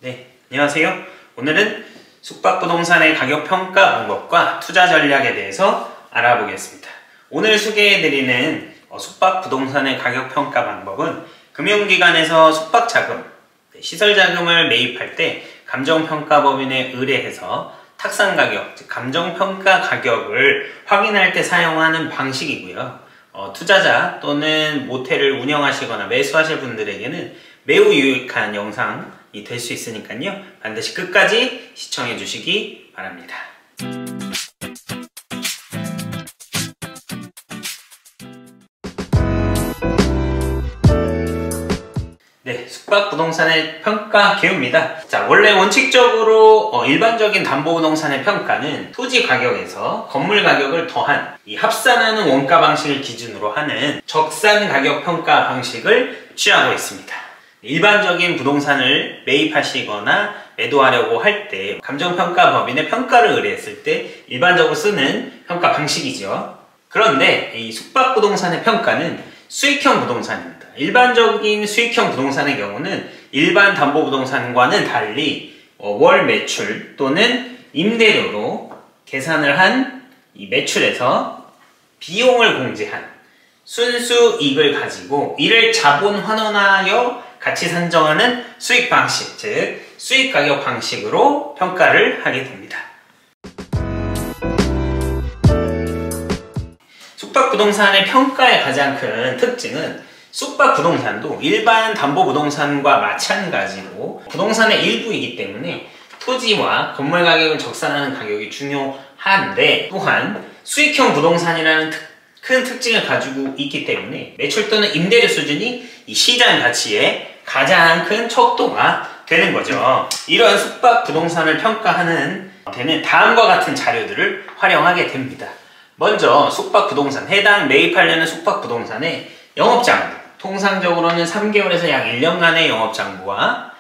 네, 안녕하세요. 오늘은 숙박부동산의 가격평가 방법과 투자 전략에 대해서 알아보겠습니다. 오늘 소개해드리는 숙박부동산의 가격평가 방법은 금융기관에서 숙박자금, 시설자금을 매입할 때 감정평가법인에 의뢰해서 탁상가격, 즉 감정평가 가격을 확인할 때 사용하는 방식이고요. 투자자 또는 모텔을 운영하시거나 매수하실 분들에게는 매우 유익한 영상이 될 수 있으니까요. 반드시 끝까지 시청해 주시기 바랍니다. 네, 숙박부동산의 평가 기호입니다. 자, 원래 원칙적으로 일반적인 담보부동산의 평가는 토지 가격에서 건물 가격을 더한 이 합산하는 원가 방식을 기준으로 하는 적산 가격 평가 방식을 취하고 있습니다. 일반적인 부동산을 매입하시거나 매도하려고 할 때 감정평가법인의 평가를 의뢰했을 때 일반적으로 쓰는 평가 방식이죠. 그런데 이 숙박부동산의 평가는 수익형 부동산입니다. 일반적인 수익형 부동산의 경우는 일반 담보부동산과는 달리 월 매출 또는 임대료로 계산을 한 이 매출에서 비용을 공제한 순수 이익을 가지고 이를 자본 환원하여 가치 산정하는 수익 방식, 즉 수익 가격 방식으로 평가를 하게 됩니다. 숙박부동산의 평가의 가장 큰 특징은 숙박부동산도 일반 담보부동산과 마찬가지로 부동산의 일부이기 때문에 토지와 건물 가격을 적산하는 가격이 중요한데 또한 수익형 부동산이라는 큰 특징을 가지고 있기 때문에 매출 또는 임대료 수준이 이 시장 가치의 가장 큰 척도가 되는 거죠. 이러한 숙박부동산을 평가하는 데는 다음과 같은 자료들을 활용하게 됩니다. 먼저 숙박부동산, 해당 매입하려는 숙박부동산의 영업장부, 통상적으로는 3개월에서 약 1년간의 영업장부와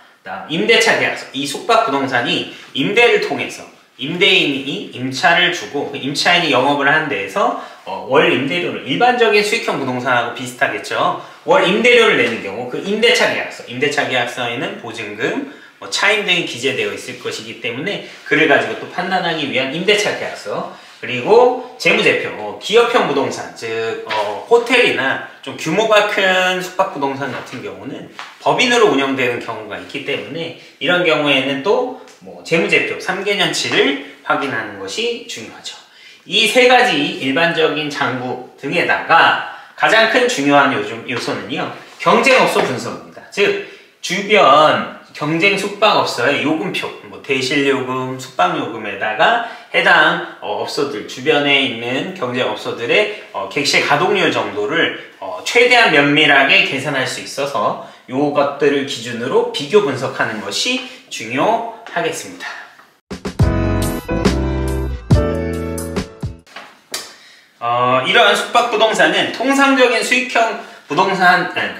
임대차 계약서, 이 숙박부동산이 임대를 통해서 임대인이 임차를 주고 그 임차인이 영업을 한 데에서 월 임대료를 일반적인 수익형 부동산하고 비슷하겠죠. 월 임대료를 내는 경우 그 임대차 계약서, 임대차 계약서에는 보증금, 차임 등이 기재되어 있을 것이기 때문에 그를 가지고 또 판단하기 위한 임대차 계약서, 그리고 재무제표, 기업형 부동산, 즉 호텔이나 좀 규모가 큰 숙박부동산 같은 경우는 법인으로 운영되는 경우가 있기 때문에 이런 경우에는 또 재무제표 3개년치를 확인하는 것이 중요하죠. 이 세 가지 일반적인 장부 등에다가 가장 큰 중요한 요소는요, 경쟁업소 분석입니다. 즉 주변 경쟁 숙박업소의 요금표, 대실요금, 숙박요금에다가 해당 업소들, 주변에 있는 경쟁업소들의 객실 가동률 정도를 최대한 면밀하게 계산할 수 있어서 이것들을 기준으로 비교 분석하는 것이 중요하겠습니다. 이러한 숙박부동산은 통상적인 수익형 부동산의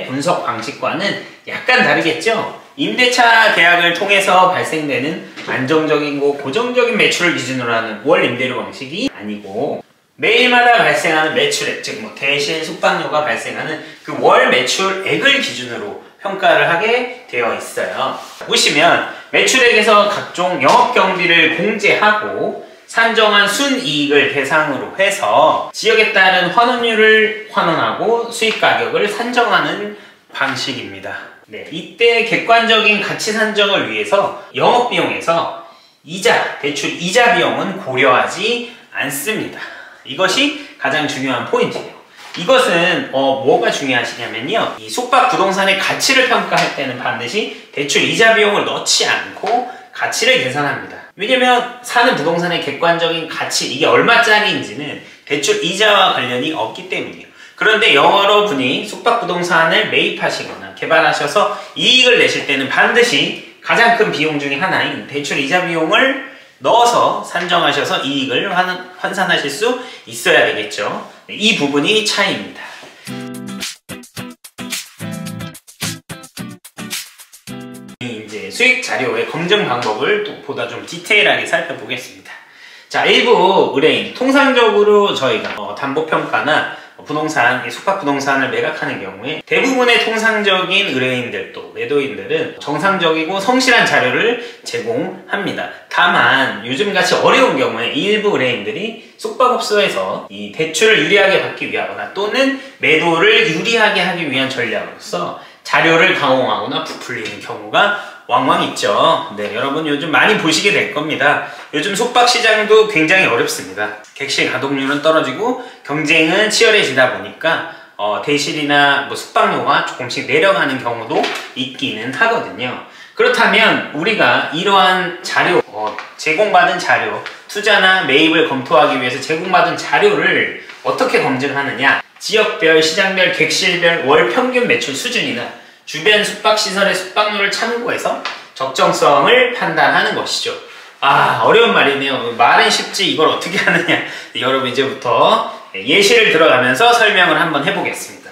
분석 방식과는 약간 다르겠죠? 임대차 계약을 통해서 발생되는 안정적이고 고정적인 매출을 기준으로 하는 월 임대료 방식이 아니고 매일마다 발생하는 매출액, 즉 대실 숙박료가 발생하는 그 월 매출액을 기준으로 평가를 하게 되어 있어요. 보시면 매출액에서 각종 영업경비를 공제하고 산정한 순이익을 대상으로 해서 지역에 따른 환원율을 환원하고 수익가격을 산정하는 방식입니다. 네, 이때 객관적인 가치 산정을 위해서 영업비용에서 대출 이자 비용은 고려하지 않습니다. 이것이 가장 중요한 포인트예요. 이것은 뭐가 중요하시냐면요, 이 숙박부동산의 가치를 평가할 때는 반드시 대출 이자 비용을 넣지 않고 가치를 계산합니다. 왜냐면 사는 부동산의 객관적인 가치, 이게 얼마짜리인지는 대출 이자와 관련이 없기 때문이에요. 그런데 여러분이 숙박부동산을 매입하시거나 개발하셔서 이익을 내실 때는 반드시 가장 큰 비용 중에 하나인 대출 이자 비용을 넣어서 산정하셔서 이익을 환산하실 수 있어야 되겠죠. 이 부분이 차이입니다. 이제 수익 자료의 검증 방법을 또 보다 좀 디테일하게 살펴보겠습니다. 자, 일부 의뢰인, 통상적으로 저희가 담보평가나 부동산, 숙박부동산을 매각하는 경우에 대부분의 통상적인 의뢰인들 또 매도인들은 정상적이고 성실한 자료를 제공합니다. 다만 요즘같이 어려운 경우에 일부 의뢰인들이 숙박업소에서 이 대출을 유리하게 받기 위하거나 또는 매도를 유리하게 하기 위한 전략으로서 자료를 강화하거나 부풀리는 경우가 왕왕 있죠. 네, 여러분 요즘 많이 보시게 될 겁니다. 요즘 숙박시장도 굉장히 어렵습니다. 객실 가동률은 떨어지고 경쟁은 치열해지다 보니까 대실이나 뭐 숙박료가 조금씩 내려가는 경우도 있기는 하거든요. 그렇다면 우리가 이러한 자료, 제공받은 자료, 투자나 매입을 검토하기 위해서 제공받은 자료를 어떻게 검증하느냐? 지역별, 시장별, 객실별 월 평균 매출 수준이나 주변 숙박시설의 숙박률을 참고해서 적정성을 판단하는 것이죠. 어려운 말이네요. 말은 쉽지 이걸 어떻게 하느냐. 여러분 이제부터 예시를 들어가면서 설명을 한번 해보겠습니다.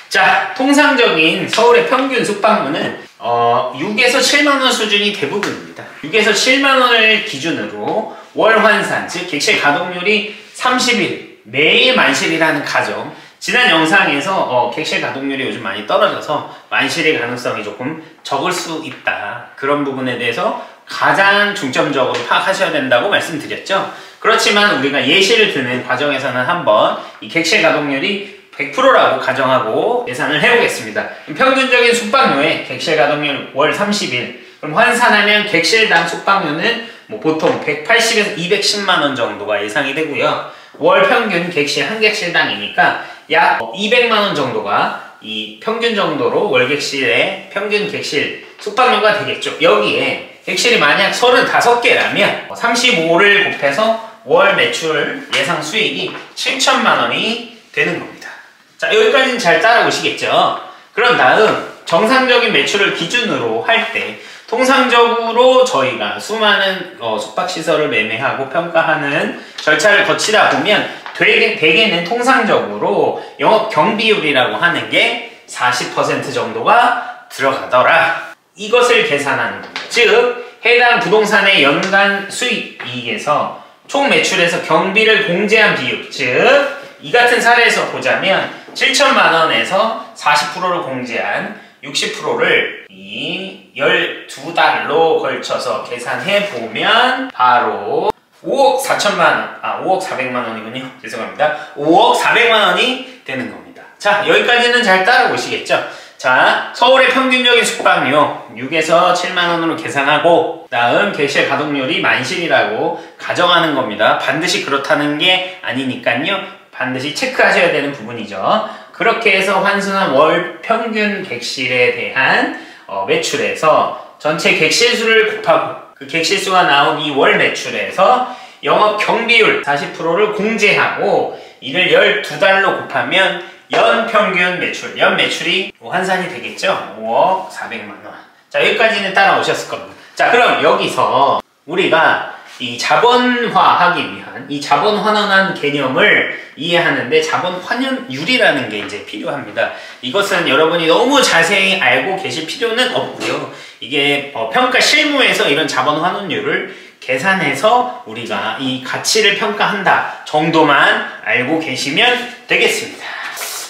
자, 통상적인 서울의 평균 숙박료는 6에서 7만원 수준이 대부분입니다. 6에서 7만원을 기준으로 월 환산, 즉 객실 가동률이 30일, 매일 만실이라는 가정. 지난 영상에서 객실 가동률이 요즘 많이 떨어져서 만실의 가능성이 조금 적을 수 있다. 그런 부분에 대해서 가장 중점적으로 파악하셔야 된다고 말씀드렸죠. 그렇지만 우리가 예시를 드는 과정에서는 한번 이 객실 가동률이 100%라고 가정하고 계산을 해보겠습니다. 평균적인 숙박료의 객실 가동률 월 30일. 그럼 환산하면 객실당 숙박료는 보통 180에서 210만원 정도가 예상이 되고요. 월 평균 객실 한 객실당이니까 약 200만원 정도가 이 평균 정도로 월 객실의 평균 객실 숙박료가 되겠죠. 여기에 객실이 만약 35개라면 35를 곱해서 월 매출 예상 수익이 7천만원이 되는 겁니다. 자, 여기까지는 잘 따라오시겠죠? 그런 다음 정상적인 매출을 기준으로 할 때 통상적으로 저희가 수많은 숙박시설을 매매하고 평가하는 절차를 거치다 보면 대개는 통상적으로 영업 경비율이라고 하는 게 40% 정도가 들어가더라. 이것을 계산하는 겁니다. 즉 해당 부동산의 연간 수익이익에서 총 매출에서 경비를 공제한 비율, 즉 이 같은 사례에서 보자면 7천만원에서 40%를 공제한 60%를 이 12달로 걸쳐서 계산해 보면 바로 5억 4천만원, 5억 4백만원이군요. 죄송합니다. 5억 4백만원이 되는 겁니다. 자, 여기까지는 잘 따라오시겠죠? 자, 서울의 평균적인 숙박료 6에서 7만원으로 계산하고 다음 객실 가동률이 만실이라고 가정하는 겁니다. 반드시 그렇다는 게 아니니까요. 반드시 체크하셔야 되는 부분이죠. 그렇게 해서 환산한 월 평균 객실에 대한 매출에서 전체 객실 수를 곱하고 그 객실 수가 나온 이 월 매출에서 영업 경비율 40%를 공제하고 이를 12달로 곱하면 연 평균 매출, 연 매출이 환산이 되겠죠? 5억 4백만원. 자, 여기까지는 따라오셨을 겁니다. 자, 그럼 여기서 우리가 이 자본화하기 위한 이 자본환원한 개념을 이해하는데 자본환원율이라는 게 이제 필요합니다. 이것은 여러분이 너무 자세히 알고 계실 필요는 없고요. 이게 평가 실무에서 이런 자본환원율을 계산해서 우리가 이 가치를 평가한다 정도만 알고 계시면 되겠습니다.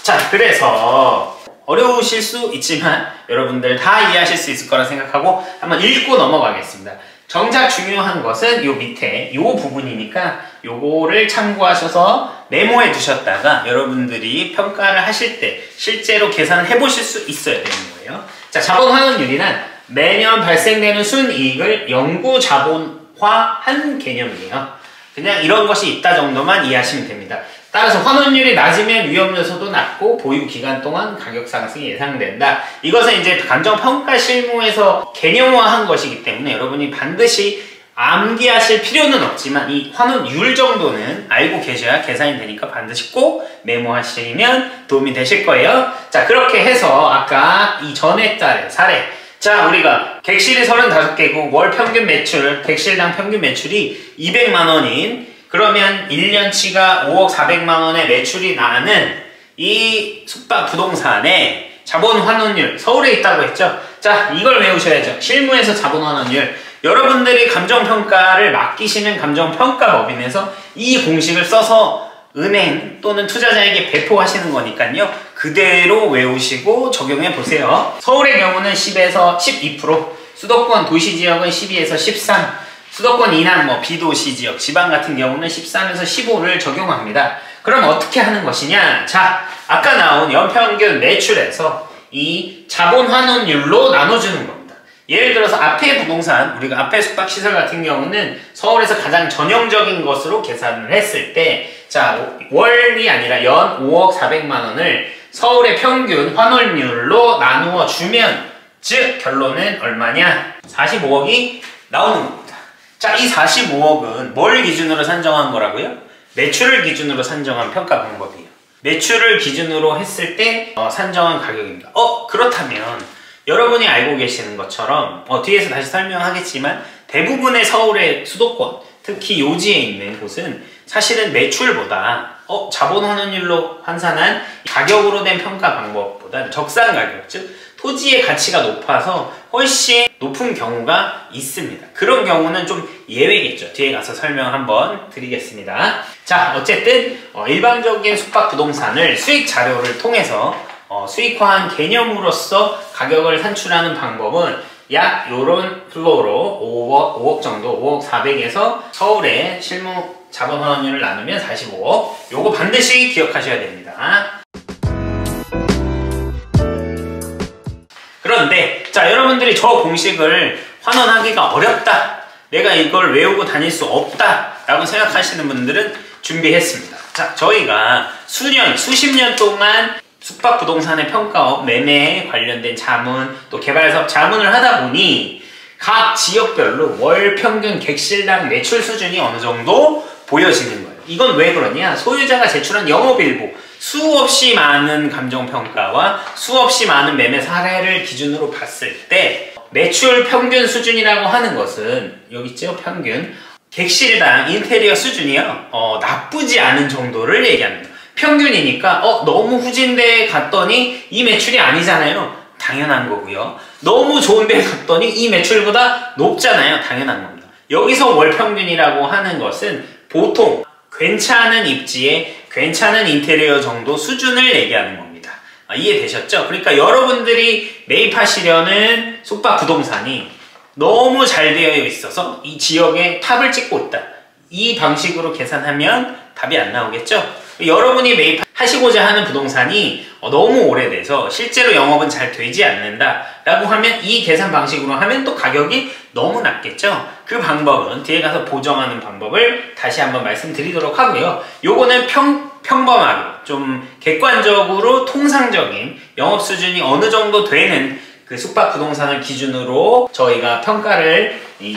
자, 그래서 어려우실 수 있지만 여러분들 다 이해하실 수 있을 거라 생각하고 한번 읽고 넘어가겠습니다. 정작 중요한 것은 요 밑에 요 부분이니까 요거를 참고하셔서 메모해 두셨다가 여러분들이 평가를 하실 때 실제로 계산을 해보실 수 있어야 되는 거예요. 자, 자본환원율이란 매년 발생되는 순이익을 영구 자본화한 개념이에요. 그냥 이런 것이 있다 정도만 이해하시면 됩니다. 따라서 환원율이 낮으면 위험 요소도 낮고 보유 기간 동안 가격 상승이 예상된다. 이것은 이제 감정평가 실무에서 개념화한 것이기 때문에 여러분이 반드시 암기하실 필요는 없지만 이 환원율 정도는 알고 계셔야 계산이 되니까 반드시 꼭 메모하시면 도움이 되실 거예요. 자, 그렇게 해서 아까 이 전에 딸의 사례, 자, 우리가 객실이 35개고 월 평균 매출, 객실당 평균 매출이 200만원인 그러면 1년치가 5억 4백만원의 매출이 나는 이 숙박 부동산의 자본환원율, 서울에 있다고 했죠? 자, 이걸 외우셔야죠. 실무에서 자본환원율. 여러분들이 감정평가를 맡기시는 감정평가법인에서 이 공식을 써서 은행 또는 투자자에게 배포하시는 거니까요. 그대로 외우시고 적용해 보세요. 서울의 경우는 10에서 12%, 수도권 도시지역은 12에서 13%, 수도권 이남 비도시 지역, 지방 같은 경우는 13에서 15를 적용합니다. 그럼 어떻게 하는 것이냐? 자, 아까 나온 연평균 매출에서 이 자본 환원율로 나눠주는 겁니다. 예를 들어서 앞에 부동산, 우리가 앞에 숙박시설 같은 경우는 서울에서 가장 전형적인 것으로 계산을 했을 때, 자, 월이 아니라 연 5억 400만 원을 서울의 평균 환원율로 나누어 주면, 즉 결론은 얼마냐? 45억이 나오는 겁니다. 자, 이 45억은 뭘 기준으로 산정한 거라고요? 매출을 기준으로 산정한 평가 방법이에요. 매출을 기준으로 했을 때 산정한 가격입니다. 그렇다면 여러분이 알고 계시는 것처럼 뒤에서 다시 설명하겠지만 대부분의 서울의 수도권, 특히 요지에 있는 곳은 사실은 매출보다 자본 환원율로 환산한 가격으로 된 평가 방법보다 적산 가격, 즉 토지의 가치가 높아서 훨씬 높은 경우가 있습니다. 그런 경우는 좀 예외겠죠. 뒤에 가서 설명 한번 드리겠습니다. 자, 어쨌든 일반적인 숙박 부동산을 수익 자료를 통해서 수익화한 개념으로서 가격을 산출하는 방법은 약 요런 플로우로 5억 정도, 5억 400에서 서울의 실무 자본 환원율을 나누면 45억. 요거 반드시 기억하셔야 됩니다. 그런데 자, 여러분들이 저 공식을 환원하기가 어렵다, 내가 이걸 외우고 다닐 수 없다 라고 생각하시는 분들은 준비했습니다. 자, 저희가 수십 년 동안 숙박부동산의 평가업, 매매에 관련된 자문, 또 개발사업 자문을 하다 보니 각 지역별로 월 평균 객실당 매출 수준이 어느 정도 보여지는 거예요. 이건 왜 그러냐? 소유자가 제출한 영업일부, 수없이 많은 감정평가와 수없이 많은 매매 사례를 기준으로 봤을 때 매출 평균 수준이라고 하는 것은 여기 있죠? 평균. 객실당 인테리어 수준이요. 나쁘지 않은 정도를 얘기합니다. 평균이니까 너무 후진 데에 갔더니 이 매출이 아니잖아요. 당연한 거고요. 너무 좋은 데에 갔더니 이 매출보다 높잖아요. 당연한 겁니다. 여기서 월 평균이라고 하는 것은 보통 괜찮은 입지에 괜찮은 인테리어 정도 수준을 얘기하는 겁니다. 이해되셨죠? 그러니까 여러분들이 매입하시려는 숙박 부동산이 너무 잘 되어 있어서 이 지역에 탑을 찍고 있다, 이 방식으로 계산하면 답이 안 나오겠죠? 여러분이 매입하시고자 하는 부동산이 너무 오래돼서 실제로 영업은 잘 되지 않는다 라고 하면 이 계산 방식으로 하면 또 가격이 너무 낮겠죠? 그 방법은 뒤에 가서 보정하는 방법을 다시 한번 말씀드리도록 하고요. 요거는 평범하게 좀 객관적으로 통상적인 영업 수준이 어느 정도 되는 그 숙박 부동산을 기준으로 저희가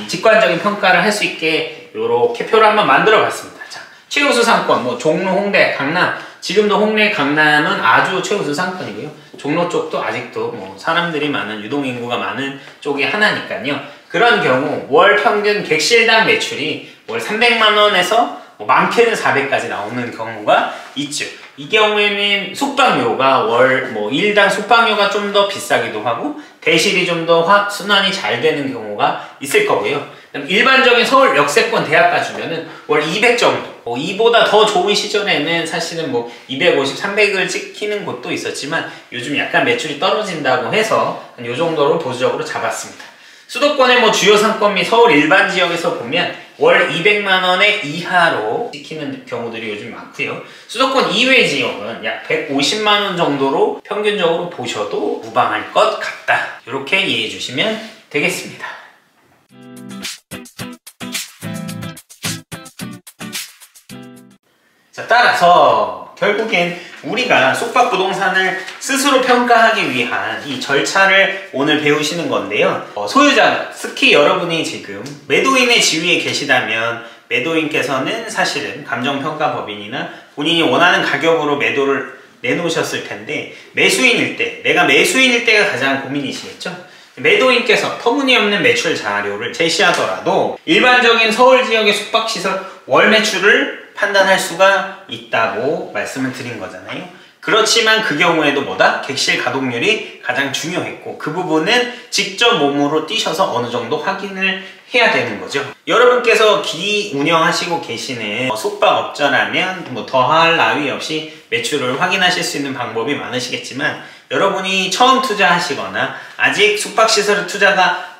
직관적인 평가를 할 수 있게 요렇게 표를 한번 만들어 봤습니다. 자, 최우수 상권, 종로, 홍대, 강남. 지금도 홍대, 강남은 아주 최우수 상권이고요. 종로 쪽도 아직도 사람들이 많은, 유동인구가 많은 쪽이 하나니까요. 그런 경우 월 평균 객실당 매출이 월 300만원에서 많게는 400까지 나오는 경우가 있죠. 이 경우에는 숙박료가 월 일당 숙박료가 좀 더 비싸기도 하고 대실이 좀 더 순환이 잘 되는 경우가 있을 거고요. 일반적인 서울 역세권 대학가 주면은 월 200 정도, 이보다 더 좋은 시절에는 사실은 250, 300을 찍히는 곳도 있었지만 요즘 약간 매출이 떨어진다고 해서 한 요 정도로 보수적으로 잡았습니다. 수도권의 주요 상권 및 서울 일반 지역에서 보면 월 200만원의 이하로 찍히는 경우들이 요즘 많고요. 수도권 이외 지역은 약 150만원 정도로 평균적으로 보셔도 무방할 것 같다. 이렇게 이해해 주시면 되겠습니다. 자, 따라서 결국엔 우리가 숙박부동산을 스스로 평가하기 위한 이 절차를 오늘 배우시는 건데요. 소유자, 특히 여러분이 지금 매도인의 지위에 계시다면 매도인께서는 사실은 감정평가법인이나 본인이 원하는 가격으로 매도를 내놓으셨을 텐데 매수인일 때, 내가 매수인일 때가 가장 고민이시겠죠? 매도인께서 터무니없는 매출 자료를 제시하더라도 일반적인 서울 지역의 숙박시설 월 매출을 판단할 수가 있다고 말씀을 드린 거잖아요. 그렇지만 그 경우에도 객실 가동률이 가장 중요했고 그 부분은 직접 몸으로 뛰셔서 어느 정도 확인을 해야 되는 거죠. 여러분께서 기 운영하시고 계시는 숙박업자라면 뭐 더할 나위 없이 매출을 확인하실 수 있는 방법이 많으시겠지만, 여러분이 처음 투자하시거나 아직 숙박시설 투자가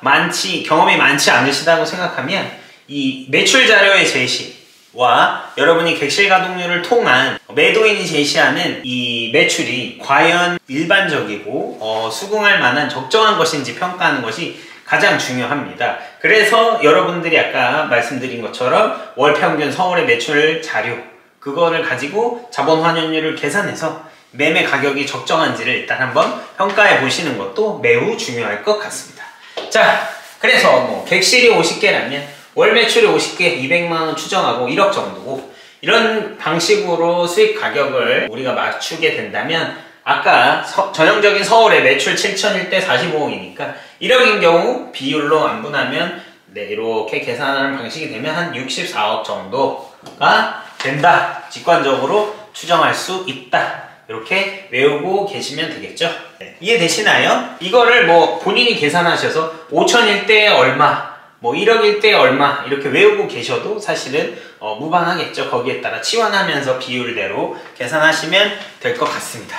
경험이 많지 않으시다고 생각하면 이 매출 자료의 제시와 여러분이 객실 가동률을 통한 매도인이 제시하는 이 매출이 과연 일반적이고 수긍할 만한 적정한 것인지 평가하는 것이 가장 중요합니다. 그래서 여러분들이 아까 말씀드린 것처럼 월평균 서울의 매출 자료, 그거를 가지고 자본 환원율을 계산해서 매매 가격이 적정한지를 일단 한번 평가해 보시는 것도 매우 중요할 것 같습니다. 자, 그래서 뭐 객실이 50개라면 월 매출이 50개, 200만원 추정하고 1억 정도고, 이런 방식으로 수익 가격을 우리가 맞추게 된다면 아까 전형적인 서울의 매출 7,001대 45억이니까 1억인 경우 비율로 안분하면 이렇게 계산하는 방식이 되면 한 64억 정도가 된다, 직관적으로 추정할 수 있다, 이렇게 외우고 계시면 되겠죠. 네. 이해되시나요? 이거를 뭐 본인이 계산하셔서 5천일 때 얼마, 뭐 1억일 때 얼마 이렇게 외우고 계셔도 사실은 무방하겠죠. 거기에 따라 치환하면서 비율대로 계산하시면 될 것 같습니다.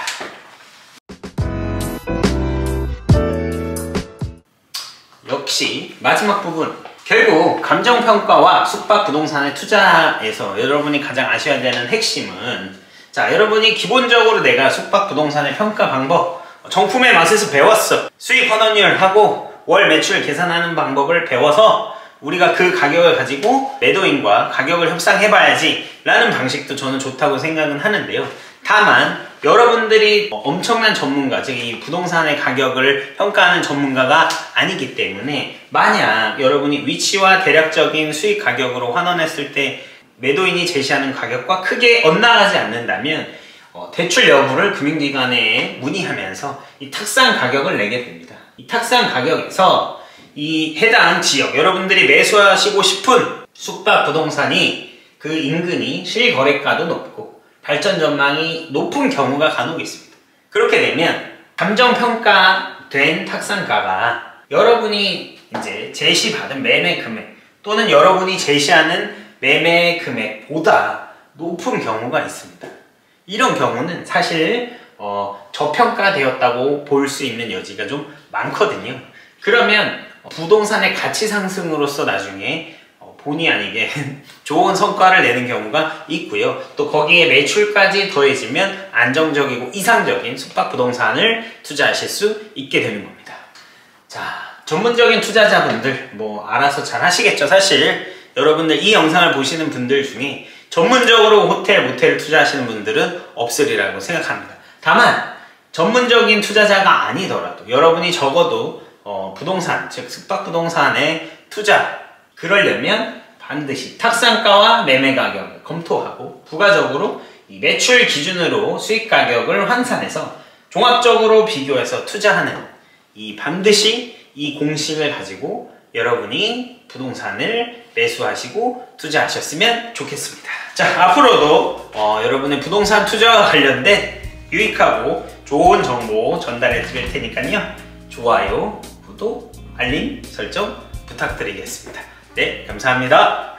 역시 마지막 부분, 결국 감정평가와 숙박부동산의 투자에서 여러분이 가장 아셔야 되는 핵심은, 자, 여러분이 기본적으로 내가 숙박부동산의 평가 방법, 정품의 맛에서 배웠어. 수익 환원율하고 월 매출 계산하는 방법을 배워서 우리가 그 가격을 가지고 매도인과 가격을 협상해봐야지 라는 방식도 저는 좋다고 생각은 하는데요. 다만 여러분들이 엄청난 전문가, 즉 이 부동산의 가격을 평가하는 전문가가 아니기 때문에, 만약 여러분이 위치와 대략적인 수익 가격으로 환원했을 때 매도인이 제시하는 가격과 크게 엇나가지 않는다면 대출 여부를 금융기관에 문의하면서 이 탁상 가격을 내게 됩니다. 이 탁상 가격에서 이 해당 지역, 여러분들이 매수하시고 싶은 숙박부동산이 그 인근이 실거래가도 높고 발전 전망이 높은 경우가 간혹 있습니다. 그렇게 되면 감정평가된 탁상가가 여러분이 이제 제시받은 매매 금액 또는 여러분이 제시하는 매매 금액보다 높은 경우가 있습니다. 이런 경우는 사실 저평가되었다고 볼 수 있는 여지가 좀 많거든요. 그러면 부동산의 가치 상승으로서 나중에 본의 아니게 좋은 성과를 내는 경우가 있고요. 또 거기에 매출까지 더해지면 안정적이고 이상적인 숙박부동산을 투자하실 수 있게 되는 겁니다. 자, 전문적인 투자자분들 뭐 알아서 잘 하시겠죠. 사실 여러분들 이 영상을 보시는 분들 중에 전문적으로 호텔, 모텔을 투자하시는 분들은 없으리라고 생각합니다. 다만 전문적인 투자자가 아니더라도 여러분이 적어도 부동산, 즉 숙박부동산에 투자, 그러려면 반드시 탁상가와 매매 가격을 검토하고 부가적으로 이 매출 기준으로 수익 가격을 환산해서 종합적으로 비교해서 투자하는, 반드시 이 공식을 가지고 여러분이 부동산을 매수하시고 투자하셨으면 좋겠습니다. 자, 앞으로도 여러분의 부동산 투자와 관련된 유익하고 좋은 정보 전달해 드릴 테니까요. 좋아요, 구독, 알림 설정 부탁드리겠습니다. 네, 감사합니다.